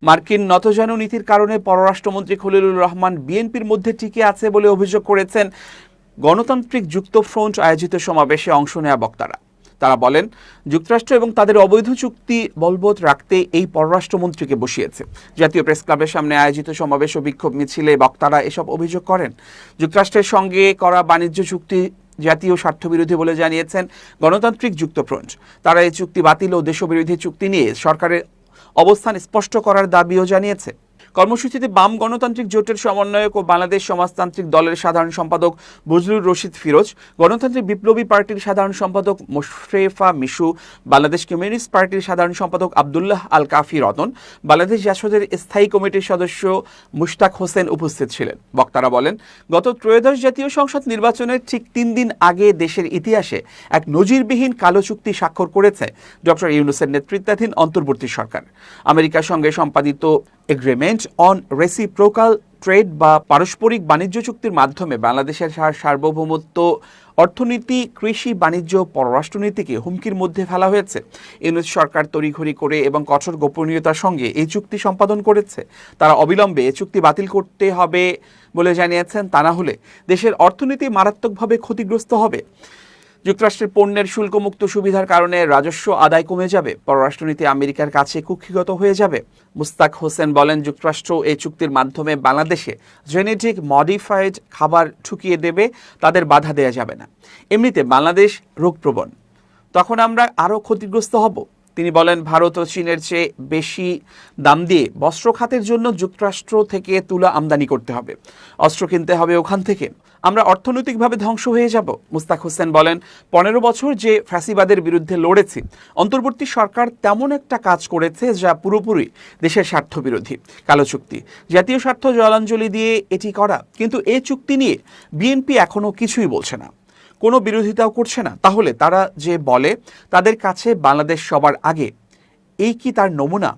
মার্কিন নতজানু নীতির কারণে পররাষ্ট্রমন্ত্রী খলিলুর রহমান বিএনপির মধ্যে টিকে আছে বলে অভিযোগ করেছেন গণতান্ত্রিক যুক্তফ্রন্ট আয়োজিত সমাবেশে অংশ নেওয়া বক্তারা। তারা বলেন, যুক্তরাষ্ট্র এবং তাদের অবৈধ চুক্তি বলবৎ রাখতে এই পররাষ্ট্রমন্ত্রীকে বসিয়েছে। জাতীয় প্রেস ক্লাবের সামনে আয়োজিত সমাবেশ ও বিক্ষোভ মিছিলে বক্তারা এসব অভিযোগ করেন। যুক্তরাষ্ট্রের সঙ্গে করা বাণিজ্য চুক্তি জাতীয় স্বার্থবিরোধী বলে জানিয়েছেন গণতান্ত্রিক যুক্তফ্রন্ট। তারা এই চুক্তি বাতিল ও দেশবিরোধী চুক্তি নিয়ে সরকারের অবস্থান স্পষ্ট করার দাবিও জানিয়েছে। কর্মসূচিতে বাম গণতান্ত্রিক জোটের সমন্বয়ক ও বাংলাদেশ সমাজতান্ত্রিক দলের সাধারণ সম্পাদক বজলুর রশিদ ফিরোজ, গণতান্ত্রিক বিপ্লবী পার্টির সাধারণ সম্পাদক মোশরেফা মিশু, বাংলাদেশ কমিউনিস্ট পার্টির সাধারণ সম্পাদক আব্দুল্লাহ আল কাফি রতন, বাংলাদেশ জাসদের স্থায়ী কমিটির সদস্য মুশতাক হোসেন উপস্থিত ছিলেন। বক্তারা বলেন, গত ত্রয়োদশ জাতীয় সংসদ নির্বাচনের ঠিক 3 দিন আগে দেশের ইতিহাসে এক নজিরবিহীন কালো চুক্তি স্বাক্ষর করেছে ডক্টর ইউনূসের নেতৃত্বাধীন অন্তর্বর্তী সরকার। আমেরিকার সঙ্গে সম্পাদিত এগ্রিমেন্ট অন রেসিপ্রোকাল ট্রেড বা পারস্পরিক বাণিজ্য চুক্তির মাধ্যমে বাংলাদেশের সার্বভৌমত্ব, অর্থনীতি, কৃষি, বাণিজ্য, পররাষ্ট্রনীতিকে হুমকির মধ্যে ফেলা হয়েছে। ইউনূস সরকার তড়িঘড়ি করে এবং কঠোর গোপনীয়তার সঙ্গে এই চুক্তি সম্পাদন করেছে। তারা অবিলম্বে এই চুক্তি বাতিল করতে হবে বলে জানিয়েছেন, তা না হলে দেশের অর্থনীতি মারাত্মকভাবে ক্ষতিগ্রস্ত হবে। যুক্তরাষ্ট্রের পণ্যের শুল্কমুক্ত সুবিধার কারণে রাজস্ব আদায় কমে যাবে, পররাষ্ট্রনীতি আমেরিকার কাছে কুক্ষিগত হয়ে যাবে। মুস্তাক হোসেন বলেন, যুক্তরাষ্ট্র এই চুক্তির মাধ্যমে বাংলাদেশে জেনেটিক মডিফাইড খাবার ঢুকিয়ে দেবে, তাদের বাধা দেওয়া যাবে না। এমনিতে বাংলাদেশ রোগপ্রবণ, তখন আমরা আরও ক্ষতিগ্রস্ত হব। তিনি বলেন, ভারত ও চীনের চেয়ে বেশি দাম দিয়ে বস্ত্র খাতের জন্য যুক্তরাষ্ট্র থেকে তুলা আমদানি করতে হবে, অস্ত্র কিনতে হবে ওখান থেকে, আমরা অর্থনৈতিকভাবে ধ্বংস হয়ে যাব। মুস্তাক হোসেন বলেন, 15 বছর যে ফ্যাসিবাদের বিরুদ্ধে লড়েছি, অন্তর্বর্তী সরকার তেমন একটা কাজ করেছে যা পুরোপুরি দেশের স্বার্থবিরোধী। কালো চুক্তি, জাতীয় স্বার্থ জলাঞ্জলি দিয়ে এটি করা, কিন্তু এই চুক্তি নিয়ে বিএনপি এখনো কিছুই বলছে না, কোনো বিরোধিতাও করছে না। তাহলে তারা যে বলে তাদের কাছে বাংলাদেশ সবার আগে, এই কি তার নমুনা?